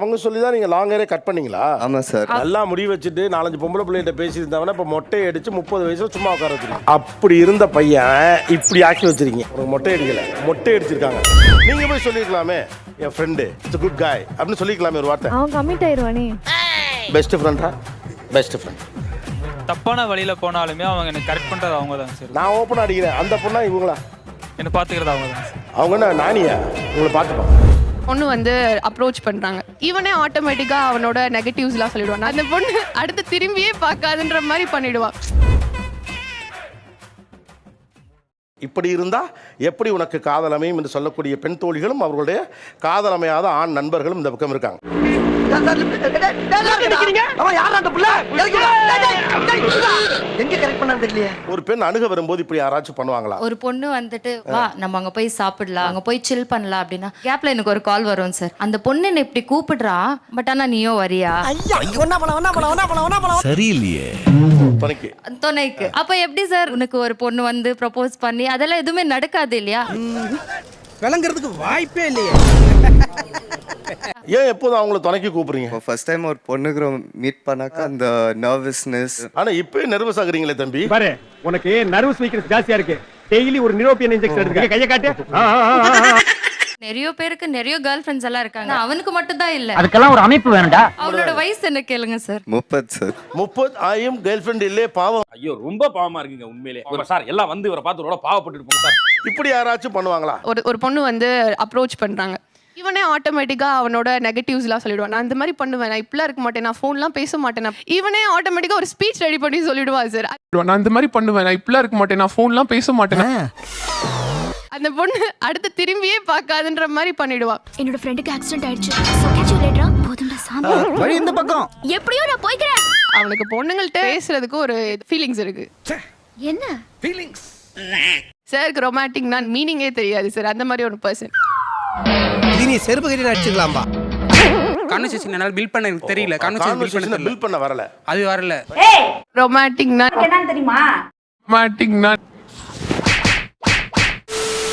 அவங்க சொல்லி தான் நீங்க லாங் ஹேரே கட் பண்ணீங்களா? ஆமா சார். நல்லா முடி வச்சுட்டு 4-5 பொம்பளை பிள்ளைகிட்ட பேசியிருந்தவன இப்போ மொட்டையை அடிச்சு 30 வயசுல சும்மா உட்கார வச்சிருக்கீங்க. அப்படி இருந்த பையன் இப்படி ஆக்கி வச்சிருக்கீங்க. ஒரு மொட்டை அடிக்கல, மொட்டை அடிச்சிருக்காங்க. நீங்க போய் சொல்லிருக்கலாமே, என் ஃப்ரெண்டு இட்ஸ் குட் காய் அப்படின்னு சொல்லிக்கலாமே ஒரு வார்த்தை. அவன் கமிட் ஆயிடுவானே. பெஸ்ட் ஃப்ரெண்டா? Best friend. தப்பான வழியில போனாலுமே அவங்க எனக்கு கரெக்ட் பண்றது அவங்க தான் சார். நான் ஓப்பன் அடிக்கிறேன், அந்த பொண்ணா இவங்களா? என்ன பாத்துக்கிறது அவங்க தான் சார். அவங்க என்ன நானியா? உங்களை பார்த்துப்பாங்க. பொண்ணு வந்து அப்ரோச் பண்றாங்க, இவனே ஆட்டோமேட்டிக்கா அவனோட நெகட்டிவ்ஸ்லாம் சொல்லிடுவான். அந்த பொண்ணு அடுத்து திரும்பியே பார்க்காதுன்ற மாதிரி பண்ணிடுவான். இப்படி இருந்தா எப்படி உனக்கு காதல் அமையும் என்று சொல்லக்கூடிய பெண் தோழிகளும் அவர்களுடைய காதல் அமையாத ஆண் நண்பர்களும் இந்த பக்கம் இருக்காங்க. ஒரு பெண் அணுக வரும்போது இப்படி யாராச்சும் பண்ணுவாங்களா? ஒரு பொண்ணு வந்துட்டு வா நம்ம அங்க போய் சாப்பிடலாம், அங்க போய் சில் பண்ணலாம் அப்படின்னா கேப்ல எனக்கு ஒரு கால் வரும் சார். அந்த பொண்ணு என்ன இப்படி கூப்பிடுறா, பட் ஆனா நீயோ வரியா? சரியில்லையே துணைக்கு. அப்ப எப்படி சார் உனக்கு ஒரு பொண்ணு வந்து ப்ரப்போஸ் பண்ணி அதெல்லாம் எதுவுமே நடக்காது இல்லையா? விளங்குறதுக்கு வாய்ப்பே இல்லையே. ஏன் எப்போதும் அவங்கள துணைக்கு கூப்பிடுறீங்க? ஃபர்ஸ்ட் டைம் ஒரு பொண்ணுக்கு மீட் பண்ணாக்க அந்த நர்வஸ்னஸ். ஆனா இப்பவே நர்வஸ் ஆகுறீங்களே தம்பி. பாரு, உனக்கு நர்வஸ் வீக்னஸ் ஜாஸ்தியா இருக்கு. டெய்லி ஒரு நிரோபியன் இன்ஜெக்ஷன் எடுத்துக்க. கையை காட்டு. நிறைய பேருக்கு நிறைய கேர்ள் ஃப்ரெண்ட்ஸ் எல்லாம் இருக்காங்க, அவனுக்கு மட்டும் தான் இல்ல. அதுக்கெல்லாம் ஒரு அமைப்பு வேணும்டா. அவளோட வயசு என்ன கேளுங்க சார். 30 சார். 30 ஆயும் கேர்ள் ஃப்ரெண்ட் இல்லே, பாவம். ஐயோ ரொம்ப பாவமா இருக்குங்க உண்மையிலே. சார் எல்லாம் வந்து இவரை பார்த்து ரொம்ப பாவப்பட்டு போங்க சார். இப்படி யாராச்சும் பண்ணுவாங்களா? ஒரு பொண்ணு வந்து அப்ரோச் பண்றாங்க, இவனே ஆட்டோமேட்டிக்கா அவனோட நெகட்டிவ்ஸ்லாம் சொல்லிடுவான். நான் இந்த மாதிரி பண்ணுவேன், நான் இப்படிலாம் இருக்க மாட்டேன், நான் ஃபோன்லாம் பேச மாட்டேன். இவனே ஆட்டோமேட்டிக்கா ஒரு ஸ்பீச் ரெடி பண்ணி சொல்லிடுவான் சார். நான் இந்த மாதிரி பண்ணுவேன், நான் இப்படிலாம் இருக்க மாட்டேன், நான் ஃபோன்லாம் பேச மாட்டேன். அந்த பொண்ணு அடுத்து திரும்பியே பார்க்காதுன்ற மாதிரி பண்ணிடுவான். என்னோட ஃப்ரெண்டுக்கு ஆக்சிடென்ட் ஆயிடுச்சு. So catch you later. போதும்டா சாமி. வழி இந்த பக்கம். எப்படியோ நான் போய்க்கிறேன். அவனுக்கு பொண்ணுங்கள்ட்ட பேசுறதுக்கு ஒரு ஃபீலிங்ஸ் இருக்கு. என்ன ஃபீலிங்ஸ்? சாருக்கு ரொமான்டிக்னா மீனிங்கே தெரியாது சார். அந்த மாதிரி ஒரு பர்சன். நீ செருப்பு கட்டி அடிச்சுக்கலாம்பா. கான்வர்சேஷன் என்னால பில்ட் பண்ண எனக்கு தெரியல. கான்வர்சேஷன் பில்ட் பண்ண வரல. அது வரல. ரொமான்டிக்னா என்னன்னு தெரியுமா? மாட்டிங்கனா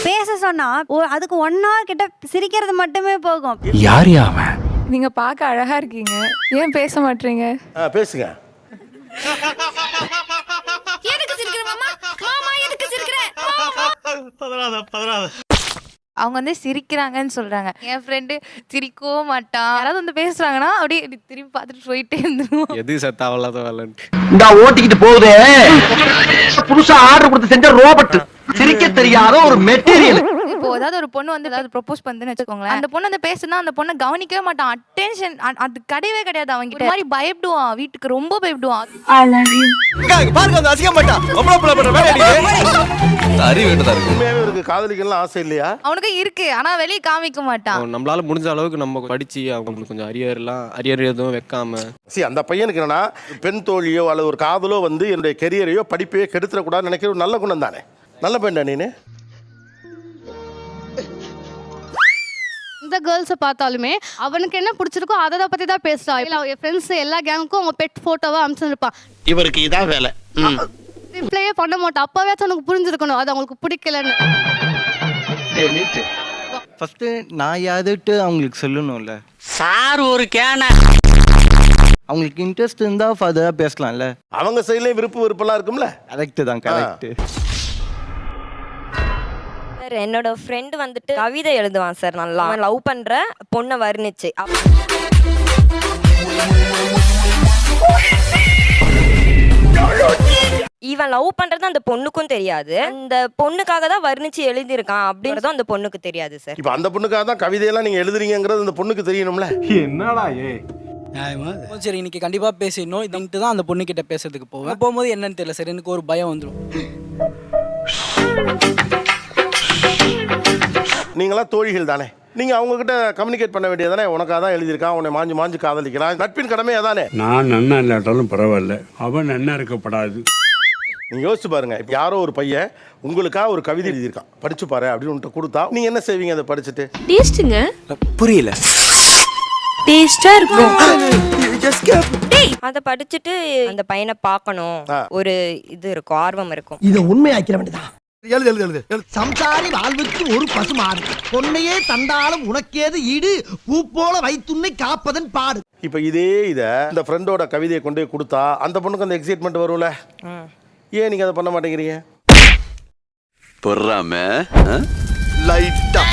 பேச சொன்னா அதுக்கு 1 hour கிட்ட சிரிக்கிறது மட்டுமே போகும். யார் அவன்? நீங்க பார்க்க அழகா இருக்கீங்க, ஏன் பேச மாட்டீங்க? பேசுங்க. எதுக்கு சிரிக்கிற மாமா? மாமா எதுக்கு சிரிக்கிற? பதறாத. அவங்க வந்து சிரிக்கிறாங்கன்னு சொல்றாங்க. என் ஃப்ரெண்டு சிரிக்கவும் மாட்டான். யாராவது வந்து பேசுறாங்கன்னா அப்படியே திரும்பி பார்த்துட்டு போயிட்டே இருந்துருவோம். எது சத்தா அவ்வளோதான் வரலன்ட்டு இந்த ஓட்டிக்கிட்டு போகுதே, புதுசா ஆர்டர் கொடுத்து செஞ்ச ரோபோட், சிரிக்க தெரியாத ஒரு மெட்டீரியல். இப்போ ஏதாவது ஒரு பொண்ணு வந்து ஏதாவது ப்ரொபோஸ் பண்ணுன்னு வச்சுக்கோங்களேன், அந்த பொண்ணு வந்து பேசுனா அந்த பொண்ணை கவனிக்கவே மாட்டான். அட்டென்ஷன் அது கிடையவே கிடையாது அவங்க கிட்ட. மாதிரி பயப்படுவான், வீட்டுக்கு ரொம்ப பயப்படுவான். பாருங்க அந்த அசிங்க மாட்டா அவ்வளவு பண்ற வேலை அறிவு வேண்டதா இருக்கு. உண்மையாவே இருக்கு, காதலிக்கலாம் ஆசை இல்லையா? அவனுக்கு இருக்கு, ஆனா வெளியே காமிக்க மாட்டான். நம்மளால முடிஞ்ச அளவுக்கு நம்ம படிச்சு அவங்களுக்கு கொஞ்சம் அரியர் எதுவும் வைக்காம. அந்த பையனுக்கு என்னன்னா பெண் தோழியோ அல்லது ஒரு காதலோ வந்து என்னுடைய கெரியரையோ படிப்பையோ கெடுத்துடக்கூடாதுன்னு நினைக்கிற ஒரு நல்ல குணம் தானே. நல்ல பெண்ணா நீனு? இந்த கேர்ள்ஸை பார்த்தாலுமே அவனுக்கு என்ன பிடிச்சிருக்கோ அதை பத்தி தான் பேசுறான். என் ஃப்ரெண்ட்ஸ் எல்லா கேங்குக்கும் அவங்க பெட் போட்டோவா அனுப்பிச்சிருப்பான். இவருக்கு இதான் வேலை. ரிப்ளையே பண்ண மாட்டான். அப்பவே உனக்கு புரிஞ்சிருக்கணும் அது அவங்களுக்கு பிடிக்கலன்னு. ஃபர்ஸ்ட் நான் யாதுட்டு அவங்களுக்கு சொல்லணும்ல. சார் ஒரு கேன அவங்களுக்கு இன்ட்ரெஸ்ட் இருந்தா ஃபர்தரா பேசலாம்ல. அவங்க சைடுலயே விருப்பம்லாம் இருக்கும்ல. கரெக்ட் தான், கரெக்ட். சார் என்னோட ஃப்ரெண்டு வந்துட்டு கவிதை எழுதுவான் சார். நல்லா லவ் பண்ற பொண்ணை வர்ணிச்சு. இவன் லவ் பண்றது அந்த பொண்ணுக்கும் தெரியாது, அந்த பொண்ணுக்காக தான் வர்ணிச்சு எழுதியிருக்கான் அப்படின்றதும் அந்த பொண்ணுக்கு தெரியாது சார். இப்ப அந்த பொண்ணுக்காக தான் கவிதையெல்லாம் நீங்க எழுதுறீங்கிறது அந்த பொண்ணுக்கு தெரியணும்ல. என்னடா சரி இன்னைக்கு கண்டிப்பா பேசிடணும் இதுன்ட்டு தான் அந்த பொண்ணு கிட்ட பேசுறதுக்கு போவேன். போகும்போது என்னன்னு தெரியல சார், எனக்கு ஒரு பயம் வந்துடும். நீங்களா தோழிகள் தானே, நீங்க அவங்க கிட்ட கம்யூனிகேட் பண்ண வேண்டியதானே. உனக்காக தான் எழுதியிருக்கான், உன்னை மாஞ்சு மாஞ்சு காதலிக்கிறான், நட்பின் கடமை அதானே. நான் நன்னா இல்லாட்டாலும் பரவாயில்ல, அவன் நன்னா இருக்கப்படாது. நீங்க யோசிச்சு பாருங்க, இப்போ யாரோ ஒரு பையன் உங்களுக்காக ஒரு கவிதை எழுதியிருக்கான், படிச்சு பாரு அப்படின்னு உன்கிட்ட கொடுத்தா நீங்க என்ன செய்வீங்க? அதை படிச்சுட்டு டேஸ்ட்ங்க புரியல. டேஸ்டா இருக்கும். அதை படிச்சுட்டு அந்த பையனை பார்க்கணும் ஒரு இது இருக்கும், ஆர்வம் இருக்கும். இதை உண்மையாக்கிற வேண்டியதான். சம்சாரி வாழ்வுக்கு ஒரு பசுமாடு பொன்னையே தந்தாலும் உனக்கேது ஈடு பூ போல வைத்துன்னை காப்பதன் பாடு. இப்போ இதே இதை இந்த ஃப்ரெண்டோட கவிதையை கொண்டு போய் கொடுத்தா அந்த பொண்ணுக்கு அந்த எக்ஸைட்மெண்ட் வரும்ல, ஏன் நீங்கள் அதை பண்ண மாட்டேங்கிறீங்க? பொறாம லைட்டா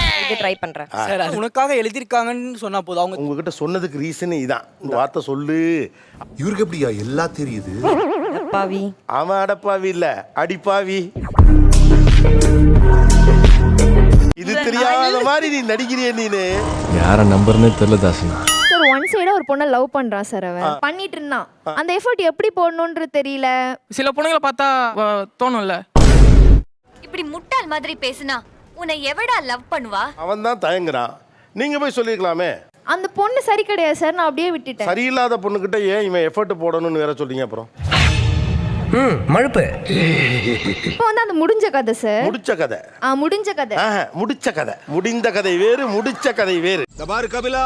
ட்ரை பண்றேன் சார் அது உனக்காக எழுதியிருக்காங்கன்னு சொன்னா போதும். அவங்க உங்ககிட்ட சொன்னதுக்கு ரீசன் இதான், இந்த வார்த்தை சொல்லு. இவருக்கு எப்படியா எல்லாம் தெரியுது? பாவி அவன் அடப்பாவி இல்ல அடிப்பாவி. இது தெரியாத மாதிரி நீ நடிக்கிறிய நீனு. யார நம்பர்னே தெரியல தாசனா. சார் ஒன் சைடா ஒரு பொண்ணை லவ் பண்றான் சார், அவன் பண்ணிட்டு இருந்தான். அந்த எஃபர்ட் எப்படி போடணும்ன்றது தெரியல. சில பொண்ணுங்களை பார்த்தா தோணும்ல. இப்படி முட்டாள் மாதிரி பேசுனா உன்னை எவடா லவ் பண்ணுவா? அவன் தான் தயங்குறான், நீங்க போய் சொல்லிருக்கலாமே. அந்த பொண்ணு சரி கிடையாது சார், நான் அப்படியே விட்டுட்டேன். சரியில்லாத பொண்ணுகிட்ட ஏன் இவன் எஃபர்ட் போடணும்னு வேற சொல்றீங்க? அப்புறம் மழுப்பு இப்போ வந்து அந்த முடிஞ்ச கதை சார். முடிச்ச கதை. முடிஞ்ச கதை. முடிச்ச கதை. முடிந்த கதை வேறு, முடிச்ச கதை வேறு. பாரு கபிலா,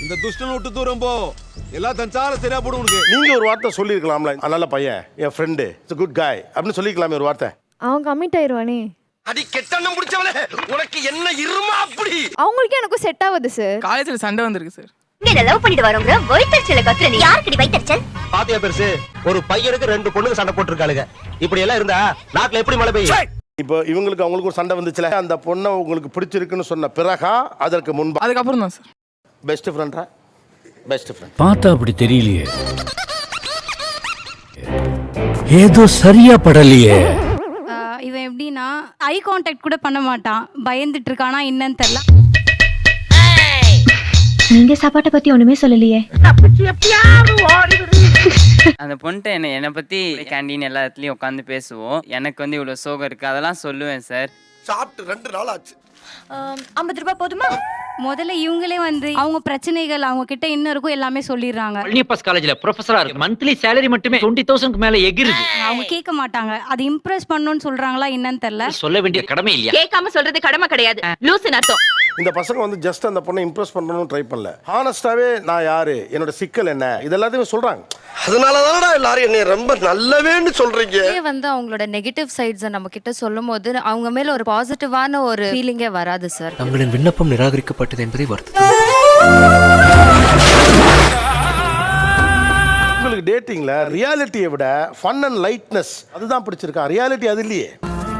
இந்த துஷ்டன் விட்டு தூரம் போ, எல்லாம் தஞ்சால சரியா போடும் உனக்கு. நீங்க ஒரு வார்த்தை சொல்லிருக்கலாம்ல, நல்ல பையன், என் ஃப்ரெண்டு, இட்ஸ் குட் காய் அப்படின்னு சொல்லிக்கலாமே ஒரு வார்த்தை. அவன் கமிட் ஆயிருவானே. அடி கெட்டண்ணம் முடிச்சவளே, உனக்கு என்ன இருமா அப்படி? அவங்களுக்கே எனக்கும் செட் ஆகுது சார். காலேஜ்ல சண்டை வந்திருக்கு சார். நீ லவ் பண்ணிட்டு வரவங்க வைத்தறிச்சல கத்துற, நீ யாருக்கு வைத்தறிச்சல்? பாத்தியா பெருசு, ஒரு பையனுக்கு 2 பொண்ணுங்க சண்டை போட்டுருக்காளுங்க. இப்படி எல்லாம் இருந்தா நாட்டுல எப்படி மழை பெய்யும்? இப்போ இவங்களுக்கு அவங்களுக்கு ஒரு சண்டை வந்துச்சுல, அந்த பொண்ணை உங்களுக்கு பிடிச்சிருக்குன்னு சொன்ன பிறகா அதற்கு முன்பு? அதுக்கப்புறம் தான் சார். பெஸ்ட் ஃப்ரெண்டா? Best friend. பார்த்தா அப்படி தெரியலையே, ஏதோ சரியா படலையே. இவன் எப்படின்னா ஐ கான்டாக்ட் கூட பண்ண மாட்டான், பயந்துட்டு இருக்கானா என்னன்னு தெரியல. நீங்க சாப்பாட்டை பத்தி ஒண்ணுமே சொல்லலையே. அந்த பொண்ணுட்ட என்னை பத்தி கேண்டீன் எல்லா இடத்துலயும் உட்காந்து பேசுவோம். எனக்கு வந்து இவ்வளவு சோகம் இருக்கு அதெல்லாம் சொல்லுவேன் சார். சாப்பிட்டு 2 நாள் ஆச்சு. 50 ரூபாய் போதுமா? முதல்ல இவங்களே வந்து அவங்க பிரச்சனைகள் அவங்க கிட்ட என்ன இருக்கும் எல்லாமே சொல்லிடுறாங்க. பழனியப்பாஸ் காலேஜ்ல ப்ரொஃபஸரா இருக்கு, மந்த்லி salary மட்டுமே 20,000க்கு மேல எகிருது. அவங்க கேட்க மாட்டாங்க, அது இம்ப்ரெஸ் பண்ணணும்னு சொல்றாங்களா என்னன்னு தெரியல. சொல்ல வேண்டிய கடமை இல்லையா? கேட்காம சொல்றது கடமை கிடையாது, லூசுன்னு அர்த்தம். இந்த பசங்க வந்து ஜஸ்ட் அந்த பொண்ணை இம்ப்ரெஸ் பண்ணணும்னு ட்ரை பண்ணல, ஹானஸ்டாவே நான் யாரு, என்னோட சிக்கல் என்ன, இதெல்லாத்தையும் சொல்றாங்க. அதனாலதானடா எல்லாரும் என்னை ரொம்ப நல்லவேன்னு சொல்றீங்க. வந்து அவங்களோட நெகட்டிவ் சைட்ஸை நம்ம கிட்ட சொல்லும் போது அவங்க மேல ஒரு பாசிட்டிவான ஒரு ஃபீலிங்கே வராது சார். தங்களின் விண்ணப்பம் நிராகரிக்கப்பட்டது என்பதை வருத்தம். உங்களுக்கு டேட்டிங்ல ரியாலிட்டியை விட ஃபன் அண்ட் லைட்னஸ் அதுதான் பிடிச்சிருக்கா? ரியாலிட்டி அது இல்லையே.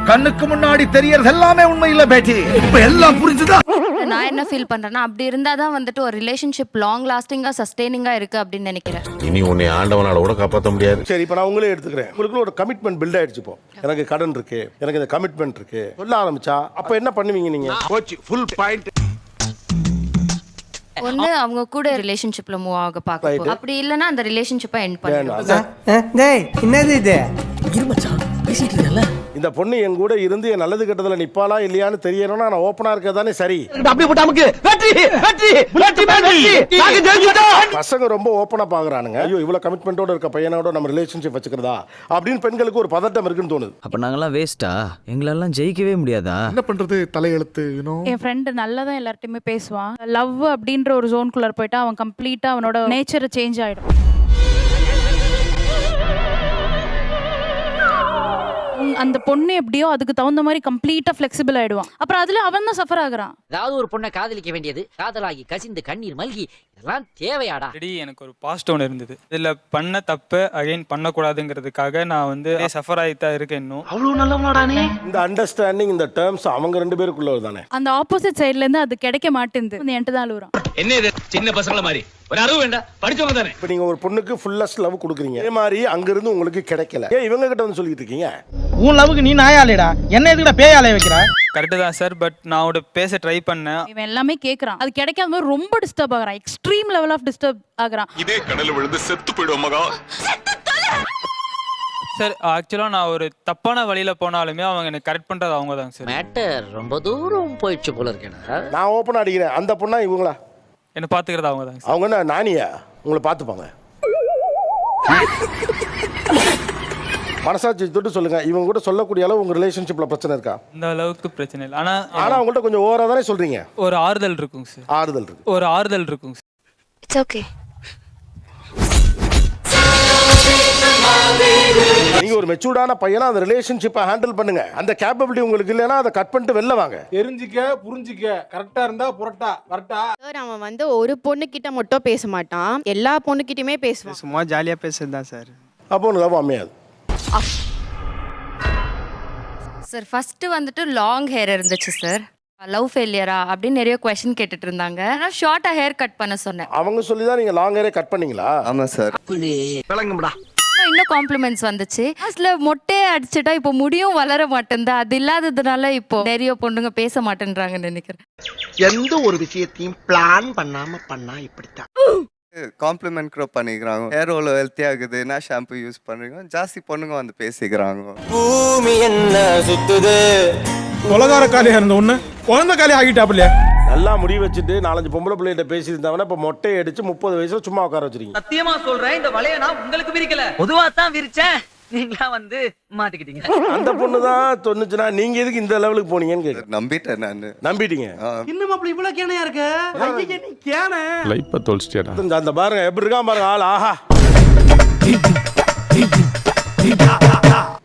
கண்ணுக்கு முன்னாடி தெரியறது எல்லாமே உண்மை இல்ல பேட்டி, இப்ப எல்லாம் புரிஞ்சுதா? நான் என்ன ஃபீல் பண்றேன்னா, அப்படி இருந்தாதான் வந்துட்டு ஒரு ரிலேஷன்ஷிப் லாங் லாஸ்டிங்கா சஸ்டெய்னிங்கா இருக்கு அப்படின்னு நினைக்கிறேன். இனி உன்னை ஆண்டவனால கூட காப்பாற்ற முடியாது. சரி, இப்போ நான் உங்களே எடுத்துக்கிறேன். உங்களுக்கு ஒரு கமிட்மெண்ட் பில்ட் ஆயிடுச்சு. இப்போ எனக்கு கடன் இருக்கு, எனக்கு இந்த கமிட்மெண்ட் இருக்கு சொல்ல ஆரம்பிச்சா அப்ப என்ன பண்ணுவீங்க நீங்க? Coach full point. ஒண்ணு அவங்க கூட ரிலேஷன்ஷிப்ல மூவ் ஆக பார்க்கணும், அப்படி இல்லைன்னா அந்த ரிலேஷன்ஷிப்பை எண்ட் பண்ணிடணும். என்னது இது? இந்த பொண்ணு என் கூட இருந்து என் நல்லது கெட்டதுல நிப்பாளா இல்லையான்னு தெரியணும்னா நான் ஓப்பனா இருக்கதானே சரி. அப்படி போட்டு நமக்கு வெற்றி வெற்றி வெற்றி வெற்றி நாங்க ஜெயிச்சிட்டோம். பசங்க ரொம்ப ஓப்பனா பாக்குறானுங்க, ஐயோ இவ்வளவு கமிட்மெண்டோட இருக்க பையனோட நம்ம ரிலேஷன்ஷிப் வச்சுக்கிறதா அப்படின்னு பெண்களுக்கு ஒரு பதட்டம் இருக்குன்னு தோணுது. அப்ப நாங்கெல்லாம் வேஸ்டா? எங்களெல்லாம் ஜெயிக்கவே முடியாதா? என்ன பண்றது, தலையெழுத்து. என் ஃப்ரெண்டு நல்லா தான் எல்லார்ட்டையுமே பேசுவான். லவ் அப்படின்ற ஒரு ஜோன்குள்ளே போயிட்டா அவன் கம்ப்ளீட்டா அவனோட நேச்சர் சேஞ்ச் ஆயிடும். அந்த பொண்ணு எப்படியோ அதுக்கு தகுந்த மாதிரி கம்ப்ளீட்டா ஃபிளெக்சிபிள் ஆயிடுவான். அப்புறம் அதுல அவன் தான் சஃபர் ஆகுறான். அதாவது ஒரு பொண்ணை காதலிக்க வேண்டியது காதலாகி கசிந்து கண்ணீர் மல்கி இதெல்லாம் தேவையாடா? எனக்கு ஒரு பாஸ்ட் ஒன்று இருந்தது. இதுல பண்ண தப்பு அகைன் பண்ணக்கூடாதுங்கிறதுக்காக நான் வந்து சஃபர் ஆகித்தான் இருக்கேன். இன்னும் அவ்வளவு நல்லவனாடானே. இந்த அண்டர்ஸ்டாண்டிங், இந்த டேர்ம்ஸ் அவங்க 2 பேருக்குள்ள தானே. அந்த ஆப்போசிட் சைடுல இருந்து அது கிடைக்க மாட்டேங்குது. என்கிட்ட தான் அழுகுறான். என்ன இது சின்ன பசங்கள மாதிரி ஒரு அறிவு வேண்டாம், படிச்சவங்க தானே. இப்போ நீங்க ஒரு பொண்ணுக்கு ஃபுல்லஸ்ட் லவ் கொடுக்குறீங்க, அதே மாதிரி அங்கிருந்து உங்களுக்கு கிடைக்கல, ஏன் இவங்க கிட்ட வந்து சொல்லிட்டு இருக்கீங்க? உன் லவ்க்கு நீ நாயாலேடா, என்ன எதுக்குடா பேயாலே வைக்கிற? கரெக்டு தான் சார், பட் நான் அவட பேச ட்ரை பண்ணேன். இவன் எல்லாமே கேக்குறான், அது கிடைக்காத போது ரொம்ப டிஸ்டர்ப் ஆகுறான். எக்ஸ்ட்ரீம் லெவல் ஆஃப் டிஸ்டர்ப் ஆகுறான். இதே கடல்ல விழுந்து செத்து போய்டுவோம் மகா. சார் ஆக்சுவலா நான் ஒரு தப்பான வழியில போனாலுமே அவங்க எனக்கு கரெக்ட் பண்றது அவங்க தான் சார். மேட்டர் ரொம்ப தூரம் போயிடுச்சு போல இருக்கேடா. நான் ஓப்பனா அடிக்கிறேன், அந்த பொண்ணா இவங்களா? என்ன பாத்துக்கிறது அவங்க தான். அவங்க என்ன நானியா உங்களை பார்த்துப்பாங்க? மனசாட்சி தொட்டு சொல்லுங்க, இவங்க கூட சொல்லக்கூடிய அளவு உங்க ரிலேஷன்ஷிப்ல பிரச்சனை இருக்கா? இந்த அளவுக்கு பிரச்சனை இல்லை, ஆனா அவங்கள்ட்ட கொஞ்சம் ஓவரா தானே சொல்றீங்க. ஒரு ஆறுதல் இருக்குங்க சார். ஆறுதல் இருக்கு, ஒரு ஆறுதல் இருக்குங்க சார். It's okay. நீங்க ஒரு மெச்சூர்டான பையனா அந்த ரிலேஷன்ஷிப்பை ஹேண்டில் பண்ணுங்க. அந்த கேப்பபிலிட்டி உங்களுக்கு இல்லைன்னா அதை கட் பண்ணிட்டு வெளில வாங்க. தெரிஞ்சிக்க புரிஞ்சிக்க கரெக்டா இருந்தா புரட்டா கரெக்டா. சார் அவன் வந்து ஒரு பொண்ணு கிட்ட மட்டும் பேச மாட்டான், எல்லா பொண்ணுகிட்டயுமே பேசுவான். சும்மா ஜாலியா பேசுறது தான் சார். அப்போ உனக்கு லவ் அமையாது. சார் ஃபர்ஸ்ட் வந்துட்டு லாங் ஹேர் இருந்துச்சு சார். லவ் ஃபெயிலியரா அப்படின்னு நிறைய கொஸ்டின் கேட்டுட்டு இருந்தாங்க. நான் ஷார்ட்டா ஹேர் கட் பண்ண சொன்னேன். அவங்க சொல்லி தான் நீங்க லாங் ஹேரே கட் பண்ணீங்களா? ஆமா சார். விளங்கும்டா. இன்னும் காம்ப்ளிமெண்ட்ஸ் வந்துச்சு. லாஸ்ட்ல மொட்டையே அடிச்சுட்டா இப்போ முடியும் வளர மாட்டேங்குது. அது இல்லாததுனால இப்போ நிறைய பொண்ணுங்க பேச மாட்டேன்றாங்கன்னு நினைக்கிறேன். எந்த ஒரு விஷயத்தையும் பிளான் பண்ணாம பண்ணா இப்படித்தான். காம்ப்ளிமெண்ட் கூட பண்ணிக்கிறாங்க. ஹேர் ஓல ஹெல்த்தி ஆகுதுன்னா ஷாம்பு யூஸ் பண்றீங்க. ஜாஸ்தி பொண்ணுங்க வந்து பேசிக்கிறாங்க. பூமி என்ன சுத்துது. கொலகார காலியா இருந்த ஒண்ணு குழந்தை காலி ஆகிட்டாப்ல. நல்லா முடி வச்சுட்டு 4 பொம்பளை பிள்ளைகிட்ட பேசியிருந்தவன இப்ப மொட்டையை அடிச்சு 30 வயசுல சும்மா உட்கார வச்சிருக்கீங்க. சத்தியமா சொல்றேன், இந்த வலைய நான் உங்களுக்கு விரிக்கல, பொதுவா தான் விரிச்சேன். நீங்களா வந்து மாட்டிக்கிட்டீங்க. அந்த பொண்ணு தான் சொன்னுச்சுன்னா நீங்க எதுக்கு இந்த லெவலுக்கு போனீங்கன்னு கேக்குறேன். நம்பிட்டேன் நான். நம்பிட்டீங்க? இன்னும் அப்படி இவ்வளவு கேனையா இருக்க? ஐயே நீ கேனை. லைப்ப தோல்ஸ்டியாடா. அந்த பாருங்க எப்படி இருக்கான் பாருங்க ஆள். ஆஹா,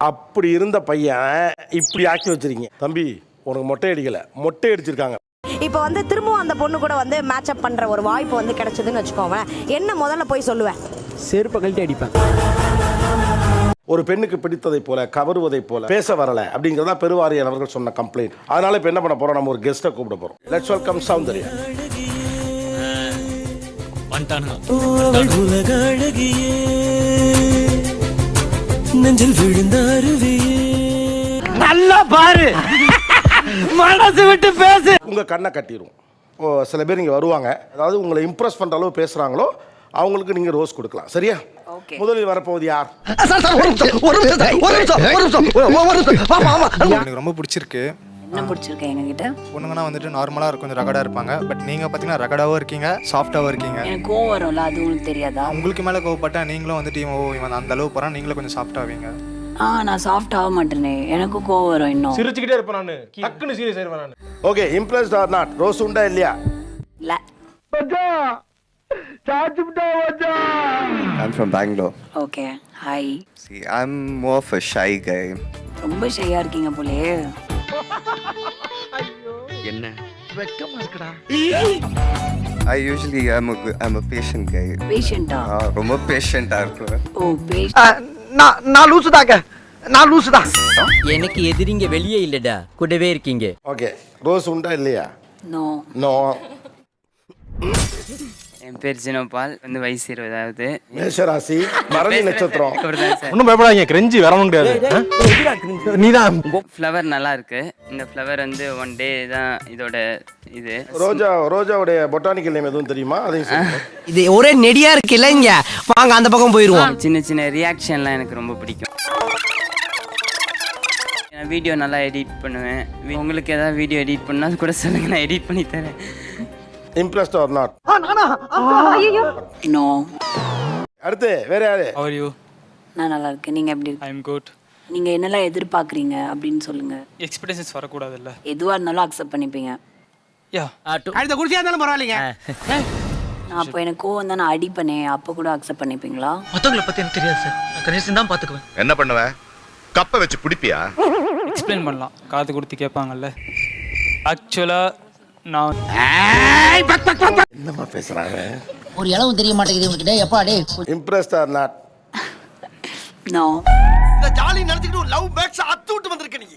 அப்படி இருந்த பையன் இப்படி ஆக்கி வச்சிருக்கீங்க. தம்பி உனக்கு மொட்டை அடிக்கல, மொட்டை அடிச்சிருக்காங்க. இப்போ வந்து திரும்பவும் அந்த பொண்ணு கூட வந்து மேட்ச் அப் பண்ற ஒரு வாய்ப்பு வந்து கிடைச்சதுன்னு வச்சுக்கோங்க, என்ன முதல்ல போய் சொல்லுவேன்? செருப்பு கழட்டி அடிப்பேன். ஒரு பெண்ணுக்கு பிடித்ததை போல கவருவதை போல பேச வரல அப்படிங்கறதா பெருவாரியான அவர்கள் சொன்ன கம்ப்ளைண்ட். அதனால இப்ப என்ன பண்ண போறோம், நம்ம ஒரு கெஸ்ட்டை கூப்பிட போறோம். Let's welcome Soundarya. நெஞ்சில் விழுந்தாருவே நல்லா பாரு, மனசு விட்டு பேசு. உங்க கண்ணை கட்டிரும். சில பேர் இங்க வருவாங்க, அதாவது உங்களை இம்ப்ரெஸ் பண்ற அளவு பேசுறாங்களோ அவங்களுக்கு நீங்க ரோஸ் கொடுக்கலாம். சரியா? முதலில் வரப்போவது யார்? எனக்கு ரொம்ப பிடிச்சிருக்கு. என்ன பிடிச்சிருக்கு எங்ககிட்ட? பொண்ணுங்கன்னா வந்துட்டு நார்மலா கொஞ்சம் ரகடா இருப்பாங்க. பட் நீங்க பாத்தீங்கன்னா ரகடாவும் இருக்கீங்க, சாஃப்டாவும் இருக்கீங்க. எனக்கு கோவம் வரும்ல, அது உங்களுக்கு தெரியாதா? உங்களுக்கு மேல கோவப்பட்டா நீங்களும் வந்துட்டு இவன் அந்த அளவு போறான், நீங்களும் கொஞ்சம் சாஃப்டாவீங்க. நான் சாஃப்ட் ஆக மாட்டேனே, எனக்கு கோவம் வரும். இன்னும் சிரிச்சுக்கிட்டே இருப்பேன் நானு, டக்குன்னு சீரியஸ் ஆயிருவேன் நானு. Okay, impressed or not? Rose உண்டா இல்லையா? இல்ல. I'm from Bangalore. Okay, hi. See, I'm more of a shy guy. ரொம்ப ஷையா இருக்கீங்க போலயே. என்ன வெக்கமா இருக்குடா. I usually I'm a patient guy. பேஷண்டா? ரொம்ப பேஷண்டா இருப்பேன். ஓ, பேஷண்ட். நான் லூசுதாங்க, நான் லூசுதா. எனக்கு எதிரிங்க வெளியே இல்லடா, கூடவே இருக்கீங்க. ஓகே, ரோஸ் உண்டா இல்லையா? நோ. நோ. என் பேர் ஜினோபால், வந்து வயசு 20. மேஷராசி, பரணி நட்சத்திரம். ஒன்றும் பயப்படாதீங்க, கிரெஞ்சி வரவும் கிடையாது. நீதான். ஃப்ளவர் நல்லா இருக்கு. இந்த ஃப்ளவர் வந்து ஒன் டே தான் இதோட இது. ரோஜாவுடைய பொட்டானிக்கல் நேம் எதுவும் தெரியுமா? அதையும் இது ஒரே நெடியா இருக்குல்ல, இங்க வாங்க அந்த பக்கம் போயிருவோம். சின்ன சின்ன ரியாக்ஷன்லாம் எனக்கு ரொம்ப பிடிக்கும். நான் வீடியோ நல்லா எடிட் பண்ணுவேன். உங்களுக்கு ஏதாவது வீடியோ எடிட் பண்ணா கூட சொல்லுங்க, நான் எடிட் பண்ணி தரேன். Impressed or not? நோ. அடுத்து வேற யாரு? How are you? நான் நல்லா இருக்கேன், நீங்க எப்படி I am good. நீங்க என்னெல்லாம் எதிர்பார்க்குறீங்க அப்படின்னு சொல்லுங்க. எக்ஸ்பெக்டேஷன்ஸ் வரக்கூடாதுல்ல. எதுவா இருந்தாலும் அக்செப்ட் பண்ணிப்பீங்க. யா, அடுத்த குடிசையா இருந்தாலும் பரவாயில்லைங்க. நான் அப்போ எனக்கு கோவம் தான், நான் அடிப்பனே, அப்போ கூட அக்செப்ட் பண்ணிப்பீங்களா? மத்தவங்கள பத்தி எனக்கு தெரியாது சார், நான் கணேசன் தான் பாத்துக்குவேன். என்ன பண்ணுவ? கப்ப வச்சு பிடிப்பியா? எக்ஸ்பிளைன் பண்ணலாம், காது கொடுத்து கேட்பாங்கல்ல. ஆக்சுவலா நான் என்னமா பேசுறாங்க? ஒரு இளவும் தெரிய மாட்டேங்குது உங்களுக்கு. எப்பா டே இம்ப்ரெஸ்ட் ஆர் நாட்? நோ. இந்த ஜாலி நடத்திட்டு லவ் பேக்ஸ் அத்து விட்டு வந்திருக்க நீ.